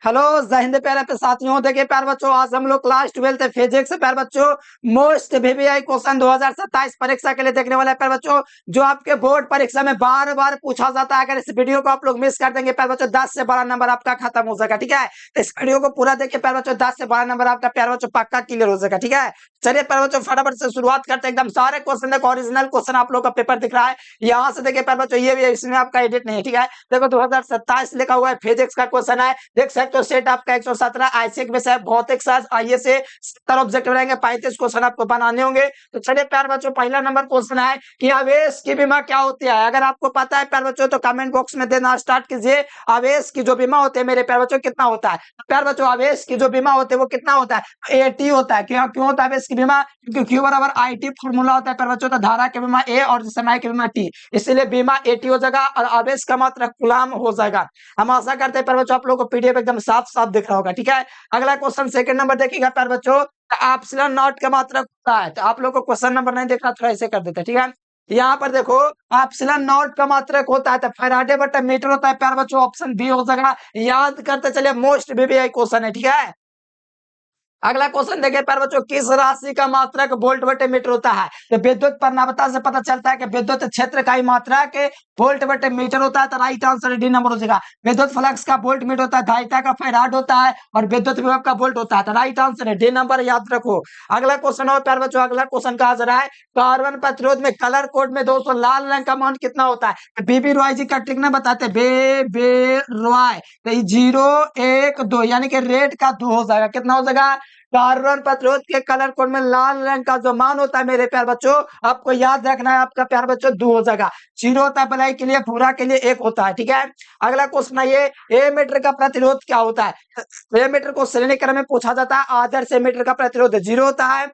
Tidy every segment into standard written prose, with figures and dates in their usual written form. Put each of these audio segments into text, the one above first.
Hello जय हिंद प्यारे पे साथियों। देखिए प्यारे बच्चों, आज हम लोग क्लास 12 फिजिक्स प्यारे बच्चों मोस्ट वीवीआई क्वेश्चन 2027 परीक्षा के लिए देखने वाले हैं प्यारे बच्चों, जो आपके बोर्ड परीक्षा में बार बार पूछा जाता है। अगर इस वीडियो को आप लोग मिस कर देंगे प्यारे बच्चों, 10 से 12 नंबर आपका खत्म हो जाएगा। ठीक है, तो इस वीडियो को पूरा देखिए प्यारे बच्चों, 10 से 12 नंबर आपका प्यारे बच्चों पक्का क्लियर हो जाएगा। ठीक है, चलिए प्यारे बच्चों फटाफट से शुरुआत करते हैं। एकदम सारे क्वेश्चन देखो, ओरिजिनल क्वेश्चन आप लोग का पेपर दिख रहा है यहाँ से। देखिए प्यारे बच्चों, ये भी इसमें आपका एडिट नहीं है। ठीक है, देखो 2027 लिखा हुआ है, फिजिक्स का क्वेश्चन है। देख सकते हो सेट आपका 117, आईसीएक विषय भौतिक शास्त्र, आइए से 70 ऑब्जेक्टिव रहेंगे, 35 क्वेश्चन आपको बनाने होंगे। तो चलिए प्यारे बच्चों, पहला नंबर क्वेश्चन है कि आवेश की विमा क्या होती है। अगर आपको पता है प्यारे बच्चों तो कमेंट बॉक्स में देना स्टार्ट कीजिए। आवेश की जो बीमा होती है मेरे प्यारे बच्चों कितना होता है। तो प्यारे बच्चों, आवेश की जो बीमा होती है वो कितना होता है, एटी होता है। क्यों क्यों होता है आवेश की बीमा, क्योंकि क्यू बराबर आई टी फॉर्मूला होता है प्यारे बच्चों। तो धारा की बीमा ए और समय की बीमा टी, इसलिए बीमा एटी हो जाएगा और आवेश का मात्रा गुलाम हो जाएगा। हम आशा करते हैं प्यारे बच्चों आप लोगों को पीडीएफ एकदम साफ साफ दिख रहा होगा। ठीक है, अगला क्वेश्चन सेकंड नंबर देखिएगा प्यारे बच्चों, एप्सिलॉन नॉट का मात्रक होता है। तो आप लोग को क्वेश्चन नंबर नहीं देखना, थोड़ा ऐसे कर देते हैं। ठीक है, यहाँ पर देखो एप्सिलॉन नॉट का मात्रक होता है तो फैराडे बटा मीटर होता है प्यारे बच्चों, ऑप्शन बी हो जाएगा। याद करते चलिए, मोस्ट बीबीआई क्वेश्चन है। ठीक है, अगला क्वेश्चन देखिए प्यारे बच्चों, किस राशि का मात्रक वोल्ट बटे मीटर होता है। तो विद्युत प्रणावता से पता चलता है कि विद्युत क्षेत्र का ही मात्रक वोल्ट बटे मीटर होता है। तो राइट आंसर डी नंबर हो जाएगा। विद्युत फ्लक्स का वोल्ट मीटर होता है, धारिता का फैराड होता है और विद्युत विभव का वोल्ट होता है। तो राइट आंसर है डी नंबर, याद रखो। अगला क्वेश्चन हो प्यारे बच्चों, अगला क्वेश्चन कहा जा रहा है, कार्बन प्रतिरोध में कलर कोड में दोस्तों लाल रंग का मान कितना होता है। बीबी रॉय जी का ट्रिक ना बताते, बे रॉय। तो 0 1 2 यानी कि रेड का 2 हो जाएगा। कितना हो जाएगा, कार्बन प्रतिरोध के कलर कोड में लाल रंग का जो मान होता है मेरे प्यार बच्चों, आपको याद रखना है, आपका प्यार बच्चों 2 हो जाएगा। 0 होता है भलाई के लिए, पूरा के लिए 1 होता है। ठीक है, अगला क्वेश्चन है ये, ए मीटर का प्रतिरोध क्या होता है। ए मीटर को श्रेणी क्रम में पूछा जाता है। आदर्श मीटर का प्रतिरोध 0 होता है,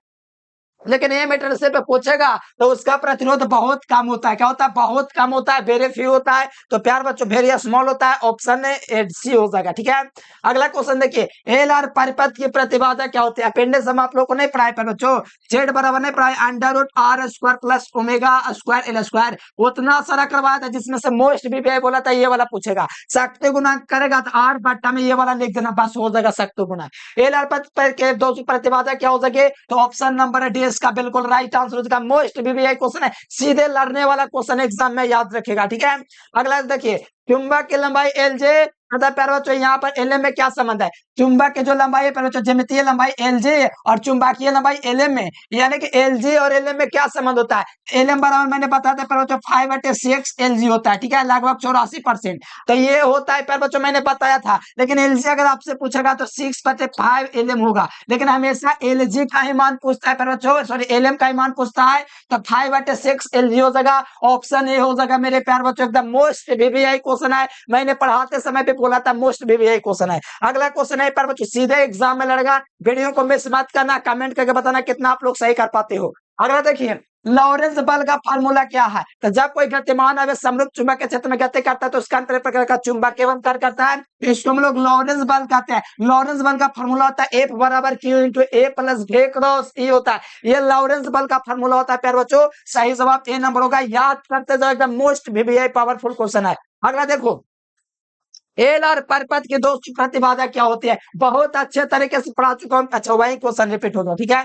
लेकिन ये मीटर से पे पूछेगा तो उसका प्रतिरोध बहुत कम होता है। क्या होता है, बहुत कम होता है, वेरी फ्यू होता है। तो प्यार बच्चों वेरी स्मॉल होता है, ऑप्शन सी हो जाएगा। ठीक है, अगला क्वेश्चन देखिए, एल आर परिपथ की प्रतिबाधा क्या होती है। अपेंडिक्स हम आप लोगों को नहीं पढ़ाए पर बच्चों, जेड बराबर नहीं पढ़ाए, under root R square plus omega square L square. उतना सारा करवाया था जिसमें से मोस्ट भी बोला था ये वाला पूछेगा। शक्ति गुना करेगा तो आर बट्टा में ये वाला लिख देना, बस हो जाएगा शक्ति गुना। एल आर पर के दो प्रतिबाधा क्या हो सके, तो ऑप्शन नंबर है डी इसका बिल्कुल राइट आंसर हो जाएगा। मोस्ट बीबीआई क्वेश्चन है, सीधे लड़ने वाला क्वेश्चन एग्जाम में, याद रखेगा। ठीक है, अगला देखिए, चुंबक की लंबाई एल जे, प्यारे बच्चों यहाँ पर एल एम में क्या संबंध है। चुंबक की जो लंबाई है प्यारे बच्चों, ज्यामितीय लंबाई एल जे और चुंबकीय लंबाई एल एम में, यानी कि एल जे और एल एम में क्या संबंध होता है। एल एम बराबर मैंने बताया था प्यारे बच्चों 5/6 एल जी होता है। ठीक है, लगभग 84%। तो ये होता है प्यारे बच्चों, मैंने बताया था। लेकिन एल जी अगर आपसे पूछेगा तो 6/5 एल एम होगा, लेकिन हमेशा एल जी का ही मान पूछता है प्यारे बच्चों, सॉरी एल एम का ही मान पूछता है। तो 5/6 एल जी हो जाएगा, ऑप्शन ए हो जाएगा मेरे प्यार बच्चों। एकदम मोस्ट वीवीआई क्वेश्चन है, मैंने पढ़ाते समय पे बोला था मोस्ट वीवीआई क्वेश्चन है। अगला क्वेश्चन है प्यार बच्चों, सीधे एग्जाम में लड़ेगा, वीडियो को मिस मत करना, कमेंट करके बताना कितना आप लोग सही कर पाते हो। अगला देखिए, लॉरेंस बल का फार्मूला क्या है। तो जब कोई गतिमान आवेश समरूप चुंबक के क्षेत्र में गति करता है तो उसका अंतर प्रकार का चुंबक एवं कार्य करता है, इसको हम लोग लॉरेंस बल कहते हैं। लॉरेंस बल का फार्मूला होता है एफ बराबर क्यू इंटू ए प्लस v क्रॉस ई होता है। ये लॉरेंस बल का फार्मूला होता है प्यार बच्चों। सही जवाब ए नंबर होगा, याद करते जाओ, एकदम मोस्ट वीवीआई पावरफुल क्वेश्चन है। अगला देखो, एल और परपथ की दो प्रतिबाधा क्या होती है, बहुत अच्छे तरीके से पढ़ा चुका हूं। अच्छा वही क्वेश्चन रिपीट होगा। ठीक है,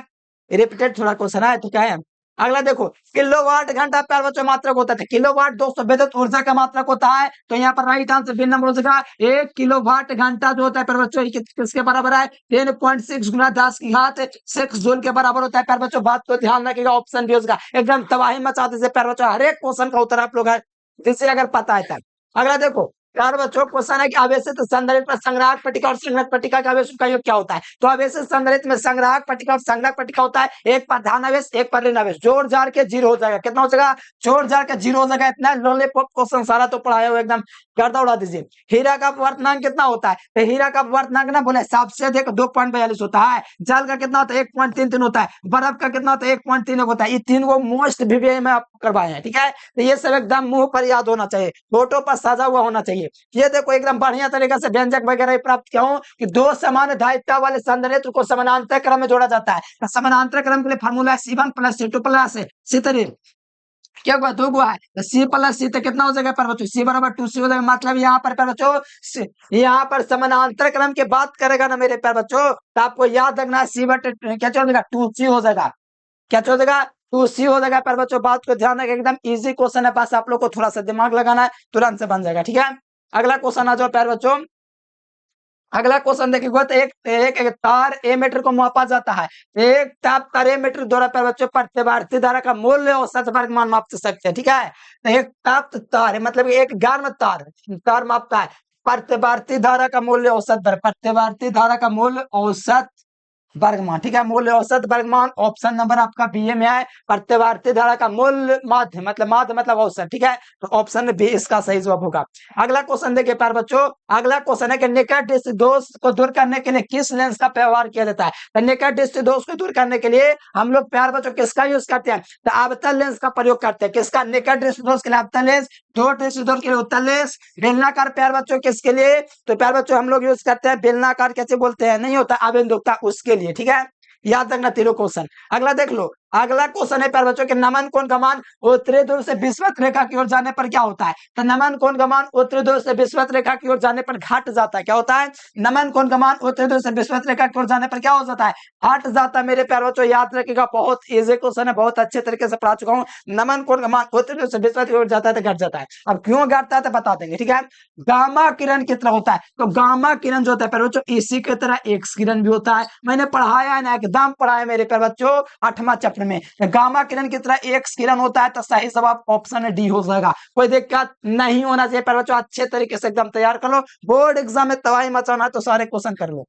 रिपीटेड थोड़ा क्वेश्चन है तो क्या है। अगला देखो, किलोवाट घंटा प्यार बच्चों मात्रक होता है। किलोवाट दोस्तों विद्युत ऊर्जा का मात्रक होता है। तो यहाँ पर राइट आंसर बी नंबर हो जाएगा। 1 किलोवाट घंटा जो होता है प्यार बच्चों किसके बराबर है, 10.6 गुना 10 की घात 6 जूल के बराबर होता है प्यार बच्चों। बात को ध्यान रखिएगा, ऑप्शन भी होगा। एकदम तबाही मचा दीजिए प्यार बच्चों, हर एक क्वेश्चन का उत्तर आप लोग है जिसे अगर पता है तब। अगला देखो, प्यार बच्चों क्वेश्चन है कि आवेशित संधारित्र पर संग्राहक पट्टिका और संग्रहक पट्टिका का आवेश का योग क्या होता है। तो आवेशित संधारित्र में संग्राहक पट्टिका और संग्रहक पट्टिका होता है, एक पर धन आवेश एक पर ऋण आवेश, जोड़ जाड़ के 0 हो जाएगा। कितना हो जाएगा, जोड़ जाड़ के 0 हो जाएगा। इतना लॉलीपॉप क्वेश्चन सारा तो पढ़ाया हुआ, एकदम गर्दा उड़ा दीजिए। हीरा का अपवर्तनांक कितना होता है। तो हीरा का अपवर्तनांक ना बोले सबसे अधिक 2.42 होता है। जल का कितना होता है, 1.33 होता है। बर्फ का कितना होता है, 1.3 होता है। ये तीन को मोस्ट वीवीआई में आप करवाए हैं। ठीक है, तो ये सब एकदम मुंह पर याद होना चाहिए, फोटो पर सजा हुआ होना चाहिए। ये देखो एकदम बढ़िया तरीके से व्यंजक वगैरह प्राप्त किया हूं कि दो समान धारिता वाले संधारित्र को समानांतर क्रम में जोड़ा जाता है। समानांतर क्रम के लिए फार्मूला है C1 + C2 + C3। क्या हुआ, दो गुआ है तो सी प्लस सी तो कितना हो जाएगा पर बच्चों, सी बराबर 2 सी हो जाएगा। मतलब यहाँ पर बच्चों यहाँ पर समानांतर क्रम की बात करेगा ना मेरे प्यारे बच्चों, तो आपको याद रखना सी बटे क्या हो जाएगा 2 सी हो जाएगा। क्या हो जाएगा 2 सी हो जाएगा प्यारे बच्चों। बात को ध्यान रखें, एकदम इजी क्वेश्चन है, बस आप लोग को थोड़ा सा दिमाग लगाना है, तुरंत से बन जाएगा। ठीक है, अगला क्वेश्चन आ जाओ प्यारे बच्चों। अगला क्वेश्चन देखिए, तो एक तार ए मीटर को मापा जाता है, एक तार ए मीटर द्वारा पर बच्चों प्रतिवर्ती धारा का मूल्य औसत वर्गमान माप सकते हैं। ठीक है, तो एक ताप्त तार है, मतलब एक गर्म तार मापता है प्रतिवर्ती धारा का मूल्य औसत दर, प्रतिवर्ती धारा का मूल्य औसत वर्गमान। ठीक है, मूल्य औसत वर्गमान ऑप्शन नंबर आपका बी में है। प्रतिवर्ती धारा का मूल्य माध्य मतलब औसत। ठीक है, तो ऑप्शन बी इसका सही जवाब होगा। अगला क्वेश्चन देखिए प्यारे बच्चों, अगला क्वेश्चन है कि निकट दृष्टि दोष को दूर करने के लिए किस लेंस का व्यवहार किया जाता है। तो निकट दृष्टि दोष को दूर करने के लिए हम लोग प्यारे बच्चों किसका यूज करते हैं, तो अवतल लेंस का प्रयोग करते हैं। किसका, निकट दृष्टि दोष के लिए अवतल लेंस, दूर दृष्टि दोष के लिए उत्तल लेंस, बेलनाकार प्यारे बच्चों किसके लिए, तो प्यारे बच्चों हम लोग यूज करते हैं बेलनाकार, कैसे बोलते हैं, नहीं होता अबिंदुकता, उसके लिए। ठीक है, याद रखना तीनों क्वेश्चन। अगला देख लो, अगला क्वेश्चन है प्यारे बच्चों के नमन कोण का मान उत्तरी ध्रुव से विषुवत रेखा की ओर जाने पर क्या होता है। तो नमन कोण का मान उत्तरी ध्रुव से विषुवत रेखा की ओर जाने पर घट जाता है। क्या होता है, नमन कोण का मान उत्तरी ध्रुव से विषुवत रेखा की ओर जाने पर क्या हो जाता है, हट जाता है। मेरे प्यारे बच्चों याद रखिएगा, बहुत इजी क्वेश्चन है, बहुत अच्छे तरीके से पढ़ा चुका हूँ। नमन कोण का मान उत्तरी ध्रुव से विषुवत की ओर जाता है तो घट जाता है। अब क्यों घटता है तो बता देंगे। ठीक है, गामा किरण कितना होता है, तो गामा किरण जो होता है प्यारे बच्चों इसी की तरह एक्स किरण भी होता है। मैंने पढ़ाया है ना, एकदम पढ़ाया मेरे प्यारे बच्चों 8वां चैप्टर में। गामा किरण की तरह एक्स किरण होता है, तो सही जवाब ऑप्शन डी हो जाएगा। कोई दिक्कत नहीं होना चाहिए प्यारे बच्चों, अच्छे तरीके से एकदम तैयार कर लो। बोर्ड एग्जाम में तबाही मचाना है तो सारे क्वेश्चन कर लो।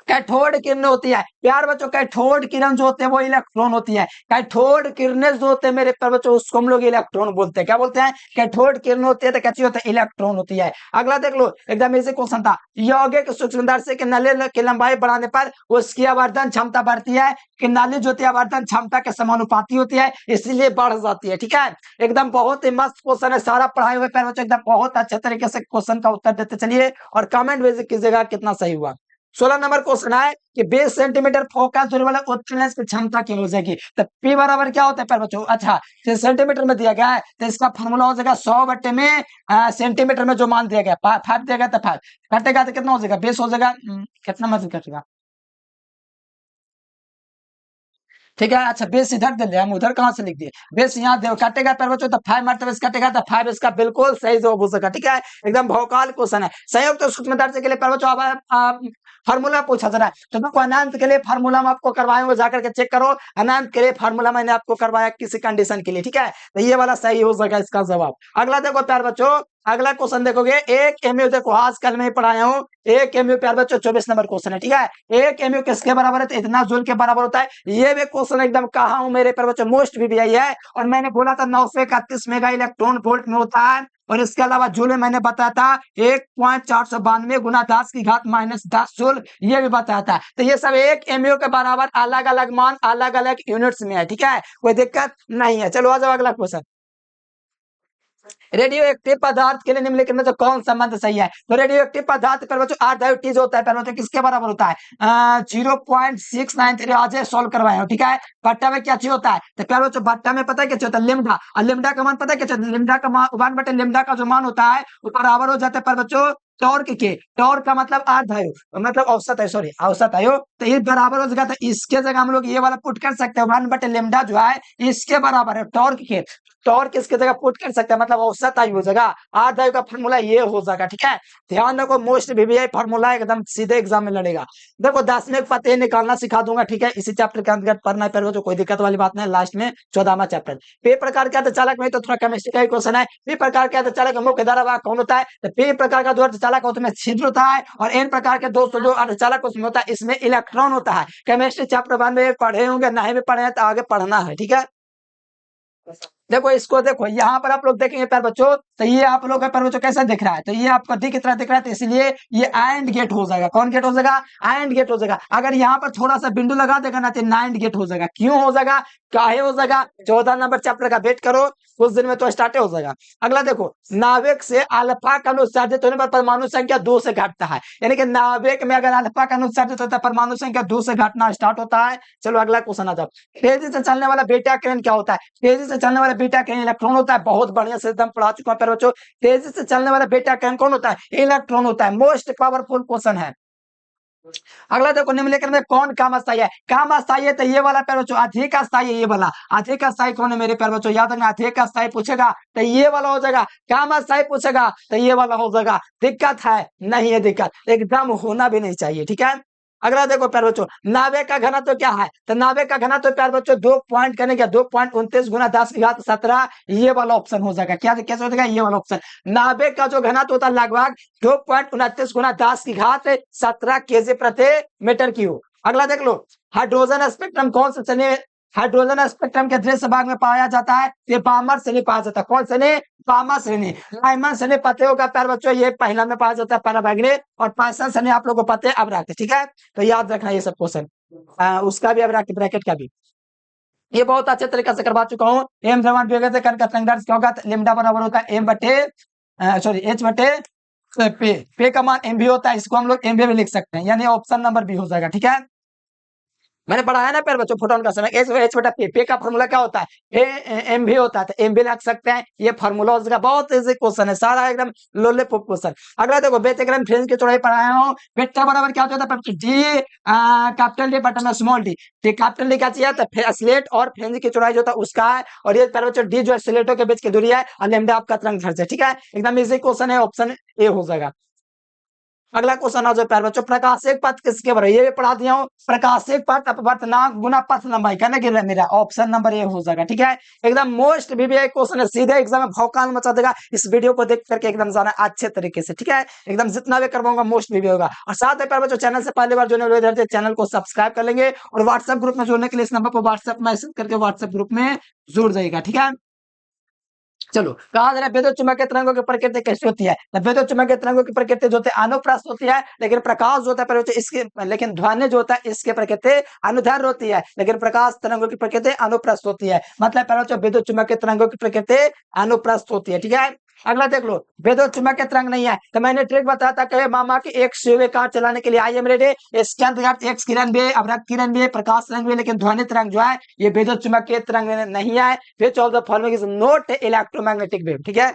कैथोड किरण होती है प्यार बच्चों, कैथोड किरण जो होते हैं वो इलेक्ट्रॉन होती है। कैथोड किरणें जो होते हैं मेरे प्यार बच्चों उसको हम लोग इलेक्ट्रॉन बोलते हैं। क्या बोलते हैं, कैथोड किरण होती है तो कैसी होती है, इलेक्ट्रॉन होती है। अगला देख लो, एकदम इजी क्वेश्चन था, यौगिक सूक्ष्मदर्शी के नली की लंबाई बढ़ाने पर उसकी आवर्धन क्षमता बढ़ती है कि नाली जो होती है आवर्धन क्षमता के समानुपाती होती है, इसीलिए बढ़ जाती है। ठीक है, एकदम बहुत ही मस्त क्वेश्चन है, सारा पढ़ाए हुए प्यार बच्चों एकदम बहुत अच्छे तरीके से क्वेश्चन का उत्तर देते चलिए, और कमेंट विजिट कीजिएगा कितना सही हुआ। 16 नंबर क्वेश्चन है कि 20 सेंटीमीटर फोकस दूरी वाला उत्तल लेंस की क्षमता क्या हो जाएगी। तो पी बराबर क्या होता है प्यारे बच्चों, अच्छा सेंटीमीटर में दिया गया है तो इसका फॉर्मूला हो जाएगा 100 बटे में सेंटीमीटर में जो मान दिया गया 5 दिया गया तो 5 कटेगा तो कितना हो जाएगा 20 हो जाएगा। कितना मतलब कटेगा, ठीक है। अच्छा बेस इधर दे ले, हम उधर कहां से लिख दिए, बेस यहाँ दे काटेगा पर बच्चों तो 5 मरतबे से काटेगा तो 5 इसका बिल्कुल सही जवाब हो सका। ठीक है, एकदम भौकाल क्वेश्चन है। संयुक्त तो सूक्ष्मदर्शी के लिए पर बच्चों अब फार्मूला पूछा जा रहा है, तो देखो अनंत के लिए फार्मूला हम आपको करवाए वो जाकर के चेक करो, अनंत के लिए फार्मूला मैंने आपको करवाया किसी कंडीशन के लिए। ठीक है, तो ये वाला सही हो सका इसका जवाब। अगला देखो प्यार बच्चों, अगला क्वेश्चन देखोगे, एक एमयू देखो आजकल मैं पढ़ाया हूँ, एक एमयू प्यार बच्चों 24 नंबर क्वेश्चन है। ठीक है, एक एमयू किसके बराबर है, तो इतना जूल के बराबर होता है। ये भी क्वेश्चन एकदम कहा हूं मेरे प्यारे बच्चों मोस्ट VVI है, और मैंने बोला था 931 मेगा इलेक्ट्रॉन वोल्ट में होता है, और इसके अलावा जूल में मैंने बताया था 1.492 गुना 10 की घात -10 जूल, ये भी बताया था। तो ये सब एक एमयू के बराबर अलग अलग मान अलग अलग यूनिट्स में है। ठीक है, कोई दिक्कत नहीं है। चलो आ जाओ अगला क्वेश्चन, रेडियो एक्टिव पदार्थ के लिए निम्नलिखित में से कौन संबंध सही है। तो रेडियो एक्टिव पदार्थ पर बच्चों R जो होता है पर बच्चों किसके बराबर होता है 0.693, आज सोल्व करवाए हो। ठीक है, भट्टा में क्या चीज होता है, तो प्यारे बच्चों भट्टा में पता है क्या होता है, लिम्डा, और लिम्डा का मान पता है क्या, लिम्डा का मान 1 बटे लिम्डा का जो मान होता है वो बराबर हो जाता है पर बच्चों टॉर्क के, टॉर्क का मतलब आधायु मतलब औसत है, सॉरी औसत आयु, तो ये बराबर हो जाएगा। तो इसके जगह हम लोग ये वाला पुट कर सकते हैं 1 बटे लिम्डा जो है इसके बराबर है टॉर्क के, टॉर्क इसके जगह पुट कर सकते हैं मतलब औसत आयु हो जाएगा, आर्ध आयु का फॉर्मूला ये हो जाएगा। ठीक है, ध्यान रखो मोस्ट VVI फॉर्मूला एकदम सीधे एग्जाम में लड़ेगा। देखो 10 में पते निकालना सिखा दूंगा। ठीक है, इसी चैप्टर के अंतर्गत पढ़ना है, जो कोई दिक्कत वाली बात नहीं। लास्ट में 14वां चैप्टर पे प्रकार का चालक में तो थोड़ा केमिस्ट्री का क्वेश्चन है। पी प्रकार का चालक मुख्य धारा कौन होता है, तो पी प्रकार का जो अर्धचालक होता है छिद्र होता है, और एन प्रकार के दोस्तों जो अर्धचालक उसमें होता है इसमें इलेक्ट्रॉन होता है। केमिस्ट्री चैप्टर 1 में पढ़े होंगे, नहीं भी पढ़े हैं तो आगे पढ़ना है। ठीक है, देखो इसको देखो यहाँ पर आप लोग देखेंगे प्यारे बच्चों तो ये आप लोग का प्यारे बच्चों कैसा दिख रहा है, तो ये आपको डी की तरह दिख रहा है, तो इसलिए ये एंड गेट हो जाएगा। कौन गेट हो जाएगा? एंड गेट हो जाएगा। अगर यहाँ पर थोड़ा सा बिंदु लगा देगा ना तो नाइंड गेट हो जाएगा। क्यों हो जाएगा, काहे हो जाएगा? 14 नंबर चैप्टर का वेट करो, कुछ दिन में तो स्टार्ट हो जाएगा। अगला देखो, नाभिक से अल्फा का अनुत्सर्जित होने पर परमाणु संख्या 2 से घटता है, यानी कि नाभिक में अगर अल्फा का अनुत्सर्जित होता है परमाणु संख्या 2 से घटना स्टार्ट होता है। चलो अगला क्वेश्चन आ जाओ। तेजी से चलने वाला बीटा किरण क्या होता है? तेजी से चलने वाला बीटा किरण इलेक्ट्रॉन होता है। बहुत बढ़िया से एकदम पढ़ा चुका हूं प्यारे बच्चों। तेजी से चलने वाला बीटा किरण कौन होता है? इलेक्ट्रॉन होता है। मोस्ट पावरफुल क्वेश्चन है। अगला देखो, निम्नलिखित में कौन काम अस्थायी है? काम अस्थायी है तो ये वाला प्यारे बच्चों अधिक अस्थायी है, ये वाला अधिक अस्थायी कौन है मेरे प्यारे बच्चों? याद रखना, अधिक अस्थायी पूछेगा तो ये वाला हो जाएगा। काम अस्थायी पूछेगा तो ये वाला हो जाएगा। दिक्कत है? नहीं है दिक्कत, एकदम होना भी नहीं चाहिए, ठीक है। अगला देखो प्यारे बच्चों, नाभिक का घनत्व क्या है? तो नाभिक का घनत्व प्यारे बच्चों 2 पॉइंट करने का 2.29 गुना 10 की घात 17, ये वाला ऑप्शन हो जाएगा। क्या कैसे हो जाएगा? ये वाला ऑप्शन। नाभिक का जो घनत्व होता है लगभग 2.29 गुना 10 की घात 17 केजी प्रति मीटर क्यूब। अगला देख लो, हाइड्रोजन स्पेक्ट्रम कौन से श्रेणी, हाइड्रोजन स्पेक्ट्रम के दृश्य भाग में पाया जाता है? ये बामर श्रेणी पाया जाता है। कौन श्रेणी? बामर श्रेणी। लाइमन श्रेणी पते होगा प्यारे बच्चों, ये पहला में पाया जाता है पैराबैग्नी, और पाइसन श्रेणी आप लोगों को पते अब रखते, ठीक है। तो याद रखना ये सब क्वेश्चन, उसका भी अब रखते, ब्रैकेट का भी। ये बहुत अच्छे तरीके से करवा चुका हूँ। एम द्रव्यमान विभेद से कण का तरंग क्या होगा? लिम्डा बराबर होता है एम बटे सॉरी एच बटे पे। पे का मान एम भी होता है, इसको हम लोग एम भी लिख सकते हैं, यानी ऑप्शन नंबर बी हो जाएगा, ठीक है। मैंने पढ़ाया ना प्यारे बच्चों फोटोन का समय, एच बटा पे का फॉर्मूला क्या होता है? एम भी होता है, तो एम भी रख सकते हैं। ये फॉर्मूला उसका बहुत इजी क्वेश्चन है, सारा एकदम लोले क्वेश्चन। अगला देखो, व्यतिक्रम फ्रेंज की चौड़ाई पढ़ाया हूँ। वेक्टर बराबर क्या होता है? डी कैपिटल डी बटा स्मॉल डी। कैपिटल डी क्या चाहिए? तो स्लेट और फ्रेंज की चौड़ाई जो था उसका है, और ये प्यारे बच्चों डी जो है स्लेटों के बीच की दूरी है, और लैम्डा आपका तरंग दैर्ध्य है, ठीक है। एकदम इजी क्वेश्चन है, ऑप्शन ए हो जाएगा। अगला क्वेश्चन आ जाओ प्यारे बच्चों, प्रकाशिक पथ किसके बराबर? ये भी पढ़ा दिया हूँ। प्रकाशिक पथ अपवर्तनांक गुना पथ लंबाई का ना मेरा ऑप्शन नंबर ए हो जाएगा, ठीक है। एकदम मोस्ट वीवीआई क्वेश्चन है, सीधे एग्जाम में भौकाल मचा देगा। इस वीडियो को देख करके एकदम जाना अच्छे तरीके से, ठीक है। एकदम जितना भी करवाऊंगा मोस्ट वीवीआई होगा। और साथ में प्यारे बच्चों, चैनल से पहली बार जुड़ने वाले चैनल को सब्सक्राइब कर लेंगे, और व्हाट्सएप ग्रुप में जुड़ने के लिए इस नंबर पर व्हाट्सएप मैसेज करके व्हाट्सएप ग्रुप में जुड़ जाएगा, ठीक है। चलो, कहा जा रहा है विद्युत चुम्बकीय तरंगों की प्रकृति कैसी होती है? तो विद्युत चुम्बकीय तरंगों की प्रकृति जो होती है अनुप्रस्थ होती है, लेकिन प्रकाश जो होता है इसके, लेकिन ध्वनि जो होता है इसके प्रकृति अनुदैर्ध्य होती है, लेकिन प्रकाश तरंगों की प्रकृति अनुप्रस्थ होती है। मतलब विद्युत चुम्बकीय तरंगों की प्रकृति अनुप्रस्थ होती है, ठीक है। अगला देख लो, विद्युत चुम्बकीय तरंग नहीं है तो मैंने ट्रिक बताया था कि मामा की एक स्यूवे कार चलाने के लिए आई एम रेडी। इसके अंतर्गत एक्स किरण भी, अवरक्त किरण भी, प्रकाश तरंग भी, लेकिन ध्वनि तरंग जो है ये विद्युत चुम्बकीय तरंग नहीं है। Which of the following is not electromagnetic wave, ठीक है।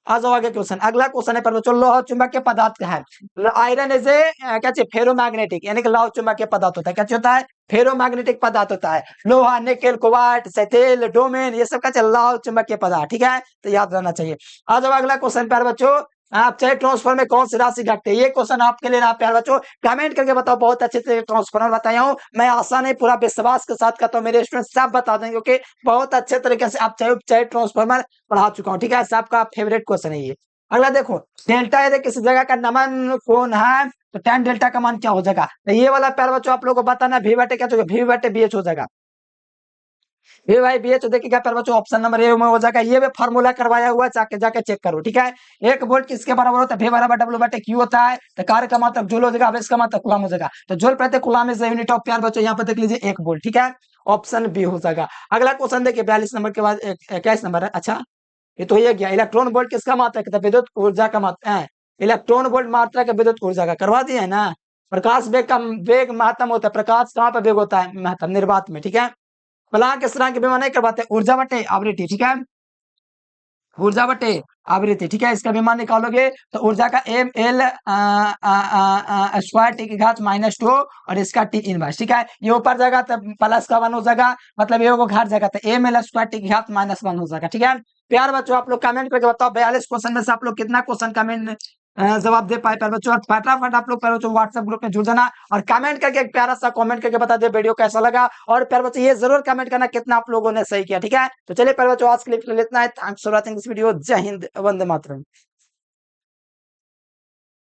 आ जाओ आगे क्वेश्चन। अगला क्वेश्चन है पर बच्चों, लौह चुंबकीय पदार्थ क्या है? आयरन इज ए क्या चाहिए? फेरोमैग्नेटिक, यानी कि लौह चुंबकीय पदार्थ होता है। क्या होता है? फेरोमैग्नेटिक पदार्थ होता है। लोहा, निकेल, कोबाल्ट, सेटेल, डोमेन, ये सब क्या चाहिए? लौह चुंबकीय पदार्थ, ठीक है। तो याद रहना चाहिए। आ जाओ अगला क्वेश्चन प्यारे बच्चों, आप चाहे ट्रांसफर में कौन सी राशि घटती है? ये क्वेश्चन आपके लिए ना प्यारे बच्चों, कमेंट करके बताओ। बहुत अच्छे से ट्रांसफर बताया हूँ मैं, आशा नहीं पूरा विश्वास के साथ कहता हूँ मेरे स्टूडेंट सब बता देंगे, क्योंकि बहुत अच्छे तरीके से आप चाहे ट्रांसफॉर्मर पढ़ा चुका हूँ, ठीक है। सबका फेवरेट क्वेश्चन है ये। अगला देखो, डेल्टा यदि किसी जगह का नमन कोण है तो tan डेल्टा का मान क्या हो जाएगा? तो ये वाला प्यारे बच्चों आप लोगों को बताना, वी बटे क्या होगा? वी बटे बी एच हो जाएगा। वी बाई बी एच देखिएगा प्यारे बच्चों, ऑप्शन नंबर ए में हो जाएगा। ये भी फार्मूला करवाया हुआ है, जाके चेक करो, ठीक है। 1 वोल्ट किसके बराबर होता है? वी बराबर डब्ल्यू बटे क्यू होता है। तो कार्य का मात्रक जूल हो जाएगा, आवेश का मात्रक कूलम हो जाएगा। तो जूल प्रति कूलम इज यूनिट ऑफ प्यारे बच्चों, यहाँ पे देख लीजिए 1 वोल्ट, ठीक है। ऑप्शन बी हो जाएगा। अगला क्वेश्चन देखिए 42 नंबर के बाद 21 नंबर है। अच्छा, ये तो ये गया। इलेक्ट्रॉन वोल्ट किसका मात्रक है? विद्युत ऊर्जा का मात्रक है। इलेक्ट्रॉन वोल्ट मात्रक है विद्युत ऊर्जा का, करवा दिया है ना। प्रकाश वेग का वेग महत्तम होता है। प्रकाश कहाँ पर वेग होता है? महत्तम, निर्वात में, ठीक है। प्लांक स्थिरांक की बीमा नहीं करवाते, ऊर्जा बटे आवृत्ति, ठीक है। ऊर्जा बटे आवृत्ति, ठीक है। इसका विमान निकालोगे तो ऊर्जा का एम एल स्क्वायर टी की घात -2 और इसका टी इनवर्स, ठीक है। ये ऊपर जाएगा तो प्लस का 1 हो जाएगा, मतलब ये घर जाएगा तो एम एल स्क्वायर टी की घात -1 हो जाएगा, ठीक है। प्यार बच्चों आप लोग कमेंट करके बताओ 42 क्वेश्चन में से आप लोग कितना क्वेश्चन कमेंट जवाब दे पाए प्यारे बच्चों। और फटाफट आप लोग प्यारे बच्चों व्हाट्सएप ग्रुप में जुड़ जाना, और कमेंट करके एक प्यारा सा कमेंट करके बता दे वीडियो कैसा लगा। और प्यारे बच्चों ये जरूर कमेंट करना कितना आप लोगों ने सही किया, ठीक है। तो चलिए प्यारे बच्चों आज के लिए इतना है। Thanks for watching this video. जय हिंद, वंदे मातरम।